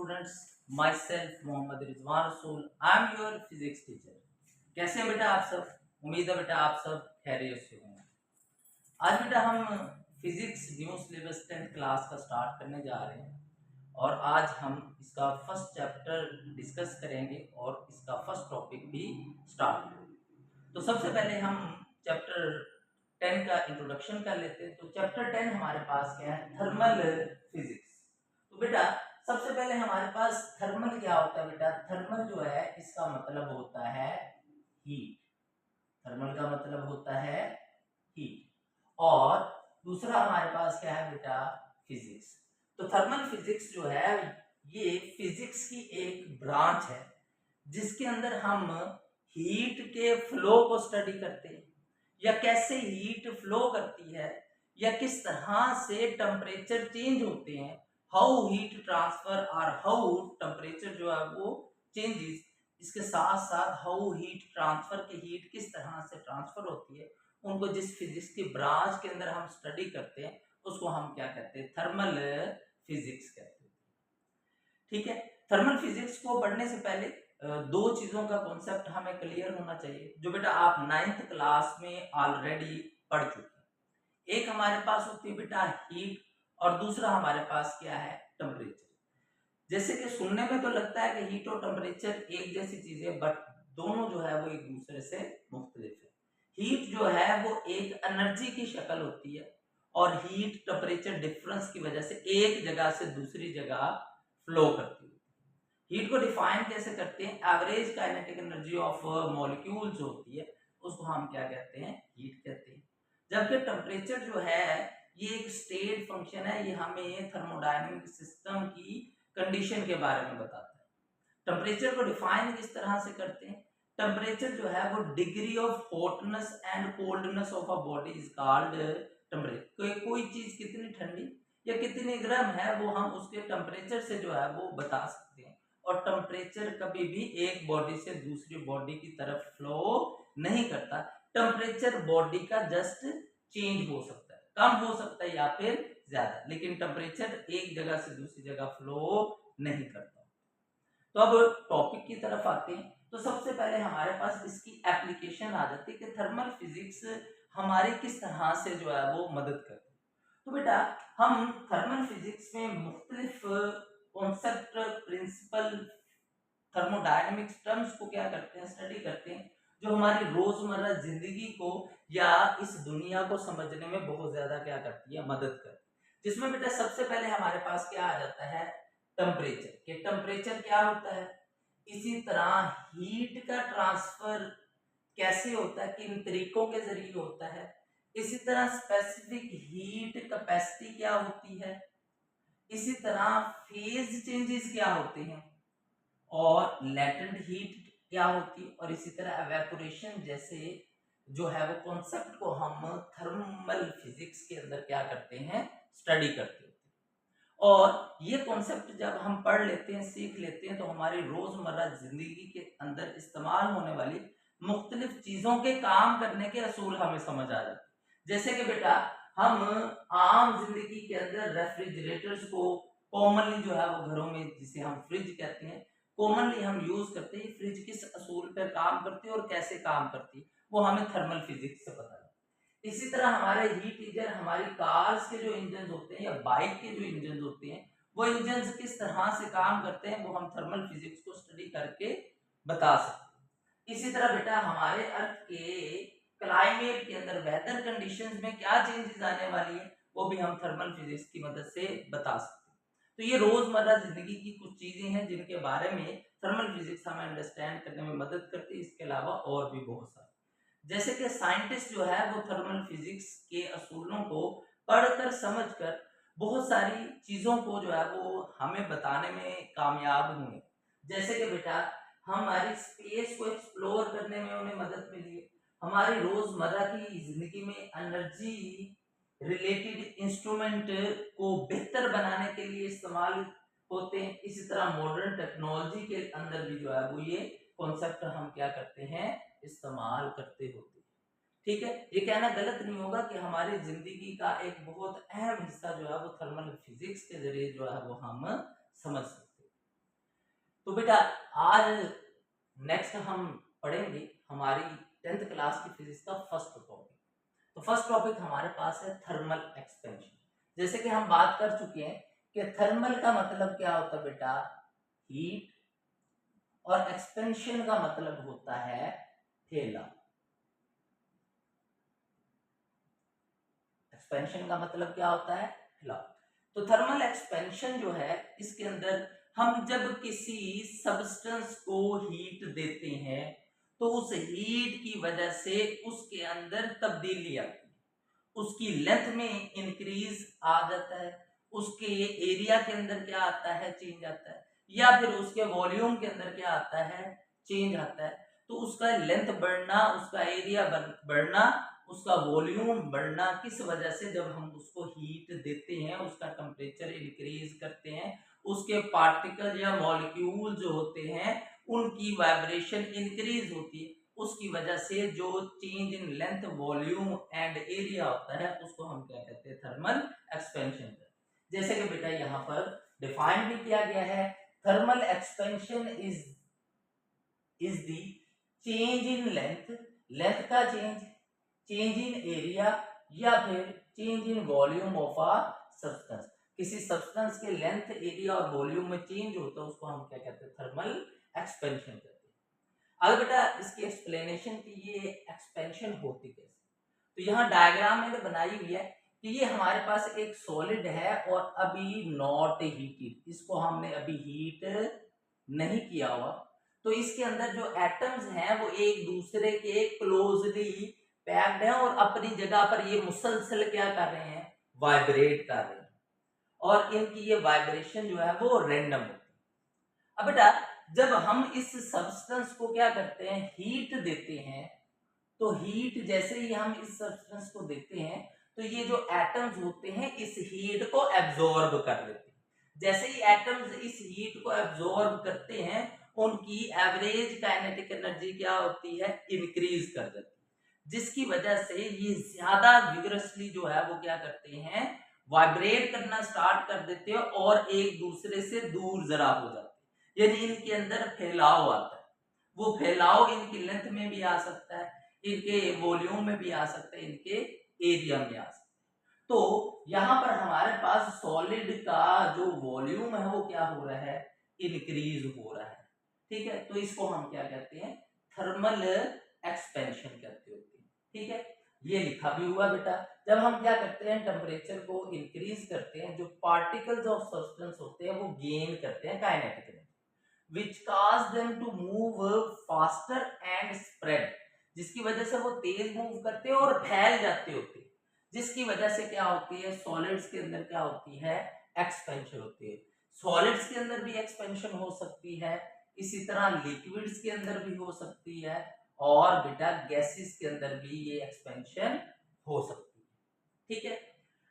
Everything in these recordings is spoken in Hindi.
Students, myself Mohammad Rizwan Rasool, I am your physics teacher. कैसे हैं बेटा आप सब? उम्मीद है बेटा आप सब खैरियत से होंगे। आज बेटा हम physics new syllabus 10th class का स्टार्ट करने जा रहे हैं और आज हम इसका फर्स्ट चैप्टर डिस्कस करेंगे और इसका फर्स्ट टॉपिक भी स्टार्ट करेंगे। तो सबसे पहले हम चैप्टर 10 का इंट्रोडक्शन कर लेते हैं। तो चैप्टर 10 हमारे पास क्या है? Thermal physics. तो बेटा सबसे पहले हमारे पास थर्मल क्या होता है बेटा? थर्मल जो है इसका मतलब होता है हीट। थर्मल का मतलब होता है हीट। और दूसरा हमारे पास क्या है बेटा? फिजिक्स। तो थर्मल फिजिक्स जो है ये फिजिक्स की एक ब्रांच है जिसके अंदर हम हीट के फ्लो को स्टडी करते हैं, या कैसे हीट फ्लो करती है, या किस तरह से टेम्परेचर चेंज होते हैं, हाउ हीट ट्रांसफर और हाउ टेम्परेचर जो है वो चेंजेस। इसके साथ साथ हाउ हीट ट्रांसफर की हीट किस तरह से ट्रांसफर होती है, उनको जिस फिजिक्स की ब्रांच के अंदर हम स्टडी करते हैं उसको हम क्या कहते हैं? थर्मल फिजिक्स कहते हैं। ठीक है। थर्मल फिजिक्स को पढ़ने से पहले दो चीजों का कॉन्सेप्ट हमें क्लियर होना चाहिए जो बेटा आप 9th क्लास में ऑलरेडी पढ़ चुके हैं। एक हमारे पास होती है बेटा हीट और दूसरा हमारे पास क्या है? टेम्परेचर। जैसे कि सुनने में तो लगता है कि हीट और टेम्परेचर एक जैसी चीज है, बट दोनों जो है वो एक दूसरे से मुख्तलिफ है। हीट जो है वो एक एनर्जी की शक्ल होती है और हीट टेम्परेचर डिफरेंस की वजह से एक जगह से दूसरी जगह फ्लो करती है। हीट को डिफाइन कैसे करते हैं? Average kinetic energy of molecule जो होती है उसको हम क्या कहते हैं? हीट कहते हैं। जबकि टेम्परेचर जो है ये एक स्टेट फंक्शन है, ये हमें थर्मोडायनेमिक सिस्टम की कंडीशन के बारे में बताता है। टेम्परेचर को डिफाइन किस तरह से करते हैं? टेम्परेचर जो है वो degree of hotness and coldness of a body is called temperature. कोई चीज कितनी ठंडी या कितनी गर्म है वो हम उसके टेम्परेचर से जो है वो बता सकते हैं। और टेम्परेचर कभी भी एक बॉडी से दूसरी बॉडी की तरफ फ्लो नहीं करता। टेम्परेचर बॉडी का जस्ट चेंज हो सकता है, कम हो सकता है या फिर ज्यादा, लेकिन टेम्परेचर एक जगह से दूसरी जगह फ्लो नहीं करता। तो अब टॉपिक की तरफ आते हैं। तो सबसे पहले हमारे पास इसकी एप्लीकेशन आ जाती है कि थर्मल फिजिक्स हमारी किस तरह से जो है वो मदद करती है। तो बेटा हम थर्मल फिजिक्स में मुख्तलिफ कॉन्सेप्ट, प्रिंसिपल, थर्मोडायनेमिक्स टर्म्स को क्या करते हैं? स्टडी करते हैं, जो हमारी रोजमर्रा जिंदगी को या इस दुनिया को समझने में बहुत ज्यादा क्या करती है? मदद करती है। जिसमें बेटा सबसे पहले हमारे पास क्या आ जाता है? टेम्परेचर। कि टेम्परेचर क्या होता है, इसी तरह हीट का ट्रांसफर कैसे होता है, किन तरीकों के जरिए होता है, इसी तरह स्पेसिफिक हीट कैपेसिटी क्या होती है, इसी तरह फेज चेंजेस क्या होते हैं, और लेटेंट हीट क्या होती है, और इसी तरह एवेपोरेशन जैसे जो है वो कॉन्सेप्ट को हम थर्मल फिजिक्स के अंदर क्या करते हैं? स्टडी करते हैं। और ये कॉन्सेप्ट जब हम पढ़ लेते हैं, सीख लेते हैं, तो हमारी रोजमर्रा जिंदगी के अंदर इस्तेमाल होने वाली मुख्तलिफ चीजों के काम करने के असूल हमें समझ आ जाते हैं। जैसे कि बेटा हम आम जिंदगी के अंदर रेफ्रिजरेटर्स को कॉमनली जो है वो घरों में, जिसे हम फ्रिज कहते हैं, कॉमनली हम यूज करते हैं। फ्रिज किस असूल पर काम करती है और कैसे काम करती है वो हमें थर्मल फिजिक्स से पता है। इसी तरह हमारे हीट इंजन, हमारी कार्स के जो इंजन होते हैं या बाइक के जो इंजन होते हैं, वो इंजन किस तरह से काम करते हैं वो हम थर्मल फिजिक्स को स्टडी करके बता सकते हैं। इसी तरह बेटा हमारे अर्थ के क्लाइमेट के अंदर वेदर कंडीशंस में क्या चेंजेस आने वाली है वो भी हम थर्मल फिजिक्स की मदद से बता सकते हैं। तो ये रोजमर्रा जिंदगी की कुछ चीजें हैं जिनके बारे में थर्मल फिजिक्स हमें अंडरस्टैंड करने में मदद करती है। इसके अलावा और भी बहुत सारे, जैसे कि साइंटिस्ट जो है वो थर्मल फिजिक्स के असूलों को पढ़कर समझकर बहुत सारी चीजों को जो है वो हमें बताने में कामयाब हुए। जैसे कि बेटा हमारी स्पेस को एक्सप्लोर करने में उन्हें मदद मिली है। हमारी रोजमर्रा की जिंदगी में एनर्जी रिलेटेड इंस्ट्रूमेंट को बेहतर बनाने के लिए इस्तेमाल होते हैं। इसी तरह मॉडर्न टेक्नोलॉजी के अंदर भी जो है वो ये कॉन्सेप्ट हम क्या करते हैं? इस्तेमाल करते होते हैं। ठीक है। ये कहना गलत नहीं होगा कि हमारी जिंदगी का एक बहुत अहम हिस्सा जो है वो थर्मल फिजिक्स के जरिए जो है वो हम समझ सकते हैं। तो बेटा आज नेक्स्ट हम पढ़ेंगे हमारी 10th क्लास की फिजिक्स का फर्स्ट टॉपिक। तो फर्स्ट टॉपिक हमारे पास है थर्मल एक्सपेंशन। जैसे कि हम बात कर चुके हैं कि थर्मल का मतलब क्या होता है बेटा, हीट, और एक्सपेंशन का मतलब होता है फैलाव। एक्सपेंशन का मतलब क्या होता है, फैलाव। तो थर्मल एक्सपेंशन जो है, इसके अंदर हम जब किसी सब्सटेंस को हीट देते हैं तो उस हीट की वजह से उसके अंदर तब्दीली आती है, उसकी लेंथ में इंक्रीज आ जाता है, उसके एरिया के अंदर क्या आता है, चेंज आता है, या फिर उसके वॉल्यूम के अंदर क्या आता है, चेंज आता है। तो उसका लेंथ बढ़ना, उसका एरिया बढ़ना, उसका वॉल्यूम बढ़ना किस वजह से, जब हम उसको हीट देते हैं, उसका टेम्परेचर इंक्रीज करते हैं, उसके पार्टिकल या मॉलिक्यूल जो होते हैं उनकी वाइब्रेशन इंक्रीज होती है, उसकी वजह से जो change in length, volume and area होता है उसको हम क्या कहते हैं, थर्मल एक्सपेंशन। जैसे कि बेटा यहाँ पर डिफाइन भी किया गया है, thermal expansion is the change in length, length का चेंज, चेंज इन एरिया, या फिर change in volume of a substance. किसी सब्सटेंस के लेंथ, एरिया और वॉल्यूम में चेंज होता है उसको हम क्या कहते हैं, थर्मल एक्सपेंशन कहते हैं। अब बेटा इसकी एक्सप्लेनेशन की ये एक्सपेंशन होती कैसे, तो यहाँ डायग्राम मैंने बनाई हुई है कि ये हमारे पास एक सॉलिड है और अभी नॉट हीटेड, इसको हमने अभी हीट नहीं किया हुआ, तो इसके अंदर जो एटम्स हैं वो एक दूसरे के क्लोजली पैक्ड हैं और अपनी जगह पर ये मुसलसल क्या कर रहे हैं, वाइब्रेट कर रहे हैं, और इनकी ये वाइब्रेशन जो है वो रैंडम होती है। अब बेटा जब हम इस सब्सटेंस को क्या करते हैं, हीट देते हैं, तो हीट जैसे ही हम इस सब्सटेंस को देते हैं तो ये जो एटम्स होते हैं इस हीट को एब्जॉर्ब कर लेते हैं। जैसे ही एटम्स इस हीट को एब्जॉर्ब करते हैं उनकी एवरेज काइनेटिक एनर्जी क्या होती है, इंक्रीज कर देती है, जिसकी वजह से ये ज्यादा विगरसली जो है वो क्या करते हैं, वाइब्रेट करना स्टार्ट कर देते हैं और एक दूसरे से दूर जरा हो जाते हैं, यानी इनके अंदर फैलाव आता है। वो फैलाव इनकी लेंथ में भी आ सकता है, इनके वॉल्यूम में भी आ सकता है, इनके एरिया में आ सकता है। तो यहाँ पर हमारे पास सॉलिड का जो वॉल्यूम है वो क्या हो रहा है, इंक्रीज हो रहा है, ठीक है। तो इसको हम क्या कहते हैं, थर्मल एक्सपेंशन कहते होते हैं, ठीक है। ये लिखा भी हुआ बेटा, जब हम क्या करते हैं, टेम्परेचर को इंक्रीज करते हैं, जो पार्टिकल्स ऑफ सब्सटेंस होते हैं वो गेन करते हैं kinetic energy, which cause them to move faster and spread, जिसकी वजह से वो तेज मूव करते हैं और फैल जाते होते हैं, जिसकी वजह से क्या होती है, सॉलिड्स के अंदर क्या होती है, एक्सपेंशन होती है। सॉलिड्स के अंदर भी एक्सपेंशन हो सकती है, इसी तरह लिक्विड्स के अंदर भी हो सकती है, और बेटा गैसेस के अंदर भी ये एक्सपेंशन हो सकती है, ठीक है।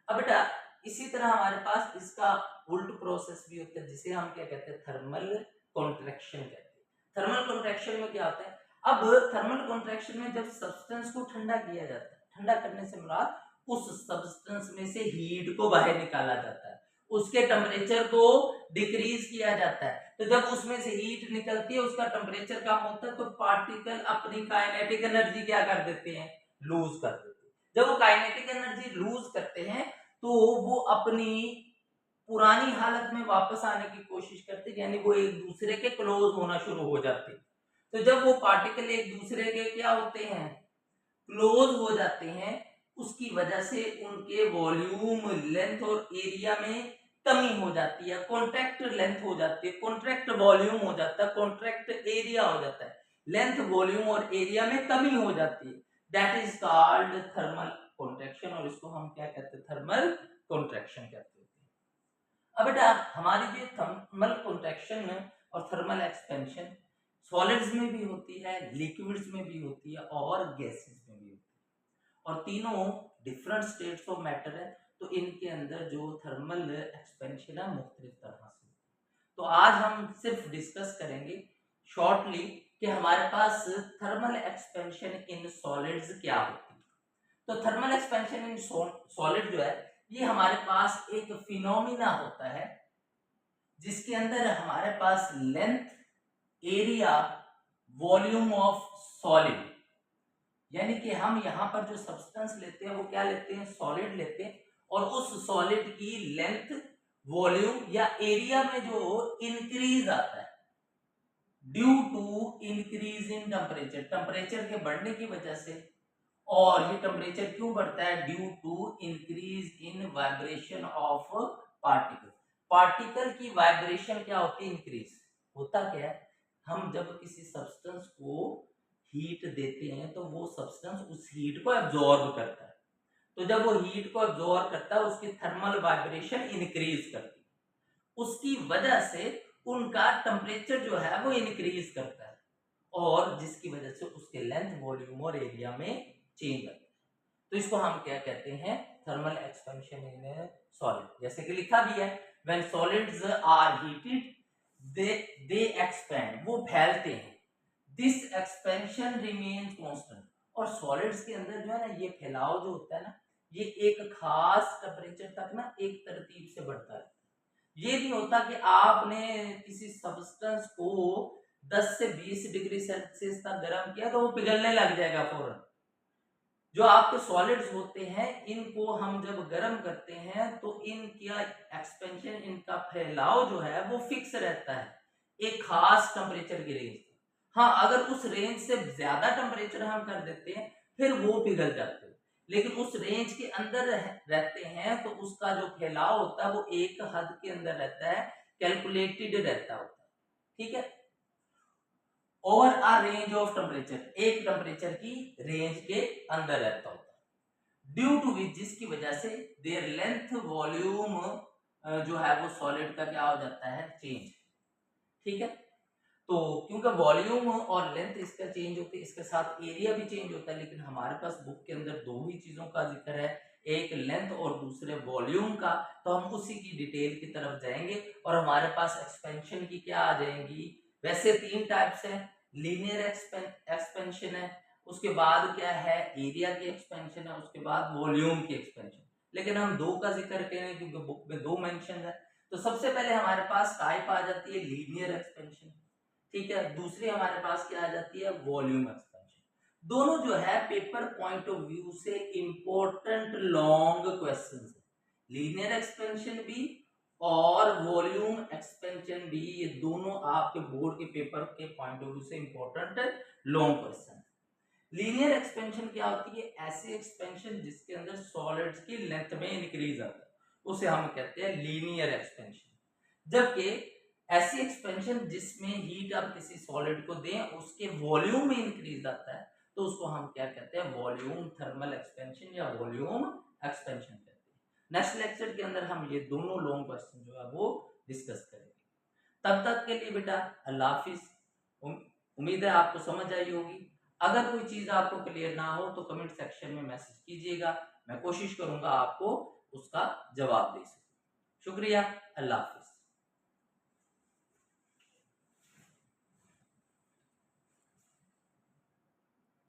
अब बेटा इसी तरह हमारे पास इसका उल्ट प्रोसेस भी होता है, जिसे हम क्या कहते हैं, थर्मल कॉन्ट्रैक्शन कहते हैं। थर्मल कॉन्ट्रैक्शन में क्या होता है, अब थर्मल कॉन्ट्रैक्शन में जब सब्सटेंस को ठंडा किया जाता है, ठंडा करने से मुराद उस सब्सटेंस में से हीट को बाहर निकाला जाता है, उसके टेम्परेचर को डिक्रीज किया जाता है, तो जब उसमें से हीट निकलती है उसका टेम्परेचर कम होता है, तो पार्टिकल अपनी काइनेटिक एनर्जी क्या कर देते हैं, लूज कर देते हैं। जब वो काइनेटिक एनर्जी लूज करते हैं तो वो अपनी पुरानी हालत में वापस आने की कोशिश करते, यानी वो एक दूसरे के क्लोज होना शुरू हो जाते। तो जब वो पार्टिकल एक दूसरे के क्या होते हैं, क्लोज हो जाते हैं, उसकी वजह से उनके वॉल्यूम, लेंथ और एरिया में कमी हो जाती है, कॉन्ट्रैक्ट लेंथ हो जाती है, कॉन्ट्रैक्ट वॉल्यूम हो जाता है, कॉन्ट्रैक्ट एरिया हो जाता है, लेंथ, वॉल्यूम और एरिया में कमी हो जाती है, that is called thermal contraction, और इसको हम क्या कहते हैं, थर्मल कॉन्ट्रैक्शन कहते हैं। अब बेटा हमारी जो थर्मल कॉन्ट्रैक्शन और थर्मल एक्सपेंशन सॉलिड्स में भी होती है, लिक्विड्स में भी होती है और गैसेस में भी होती है, और तीनों डिफरेंट स्टेट्स ऑफ मैटर है, तो इनके अंदर जो थर्मल एक्सपेंशन है मुख्तलिफ तरह से। तो आज हम सिर्फ डिस्कस करेंगे शॉर्टली कि हमारे पास थर्मल एक्सपेंशन इन सॉलिड्स क्या होती है। तो थर्मल एक्सपेंशन इन सॉलिड जो है ये हमारे पास एक फिनोमिना होता है, जिसके अंदर हमारे पास length, area volume of solid, यानी कि हम यहाँ पर जो सब्सटेंस लेते हैं वो क्या लेते हैं, सॉलिड लेते हैं, और उस सॉलिड की लेंथ, वॉल्यूम या एरिया में जो इंक्रीज आता है due to increase in temperature, temperature के बढ़ने की वजह से। और ये टेम्परेचर क्यों बढ़ता है, due to increase in vibration of particle, particle की वाइब्रेशन क्या होती है, इंक्रीज। होता क्या है, हम जब किसी सब्सटेंस को हीट देते हैं तो वो सब्सटेंस उस हीट को एब्जॉर्ब करता है, तो जब वो हीट को एब्जॉर्ब करता है उसकी थर्मल वाइब्रेशन इंक्रीज करती है, उसकी वजह से उनका टेम्परेचर जो है वो इंक्रीज करता है, और जिसकी वजह से उसके लेंथ, वॉल्यूम और एरिया में चेंज आता है। तो इसको हम क्या कहते हैं, थर्मल एक्सपेंशन इन सॉलिड। जैसे कि लिखा भी है, when solids are heated they expand, वो फैलते हैं, दिस एक्सपेंशन रिमेन्स कांस्टेंट। और सॉलिड्स के अंदर जो है ना, ये फैलाव जो होता है ना, ये एक खास टेम्परेचर तक ना एक तरतीब से बढ़ता है। ये नहीं होता कि आपने किसी सब्सटेंस को 10 से 20 डिग्री सेल्सियस तक गर्म किया तो वो पिघलने लग जाएगा फौरन। जो आपके सॉलिड्स होते हैं इनको हम जब गर्म करते हैं तो इनका एक्सपेंशन, इनका फैलाव जो है वो फिक्स रहता है एक खास टेम्परेचर की रेंज। हाँ, अगर उस रेंज से ज्यादा टेम्परेचर हम कर देते हैं फिर वो पिघल जाते हैं, लेकिन उस रेंज के अंदर रहते हैं तो उसका जो फैलाव होता है वो एक हद के अंदर रहता है, कैलकुलेटेड रहता होता है, ठीक है। Over a range of temperature, एक टेम्परेचर की रेंज के अंदर रहता होता है, ड्यू टू विच, जिसकी वजह से देयर लेंथ, वॉल्यूम जो है वो सॉलिड का क्या हो जाता है, चेंज, ठीक है। तो क्योंकि वॉल्यूम और लेंथ इसका चेंज होती है, इसके साथ एरिया भी चेंज होता है, लेकिन हमारे पास बुक के अंदर दो ही चीजों का जिक्र है, एक लेंथ और दूसरे वॉल्यूम का, तो हम उसी की डिटेल की तरफ जाएंगे और हमारे पास एक्सपेंशन की क्या आ जाएंगी। वैसे तीन टाइप्स है, लीनियर एक्सपेंशन है, उसके बाद क्या है, एरिया की एक्सपेंशन है, उसके बाद वॉल्यूम की एक्सपेंशन, लेकिन हम दो का जिक्र करेंगे क्योंकि बुक में दो मेंशन है। तो सबसे पहले हमारे पास टाइप आ जाती है लीनियर एक्सपेंशन, ठीक है। दूसरी हमारे पास क्या आ जाती है, वॉल्यूम एक्सपेंशन। दोनों जो है पेपर पॉइंट ऑफ व्यू से इंपॉर्टेंट लॉन्ग क्वेश्चंस है, लीनियर एक्सपेंशन भी और वॉल्यूम एक्सपेंशन भी, ये दोनों आपके बोर्ड के पेपर के पॉइंट ऑफ व्यू से important long question. Linear expansion क्या होती है, ऐसी एक्सपेंशन जिसके अंदर सॉलिड्स की लेंथ में इंक्रीज आता है, उसे हम कहते हैं लीनियर एक्सपेंशन। जबकि ऐसी एक्सपेंशन जिसमें हीट आप किसी सॉलिड को दें उसके वॉल्यूम में इंक्रीज आता है, तो उसको हम क्या कहते हैं, वॉल्यूम थर्मल एक्सपेंशन या वॉल्यूम एक्सपेंशन कहते हैं। नेक्स्ट लेक्चर के अंदर हम ये दोनों लॉन्ग क्वेश्चन जो है वो डिस्कस करेंगे। तब तक के लिए बेटा अल्लाह हाफिज। उम्मीद है आपको समझ आई होगी। अगर कोई चीज आपको क्लियर ना हो तो कमेंट सेक्शन में मैसेज कीजिएगा, मैं कोशिश करूंगा आपको उसका जवाब दे सकूं। शुक्रिया, अल्लाह हाफिज।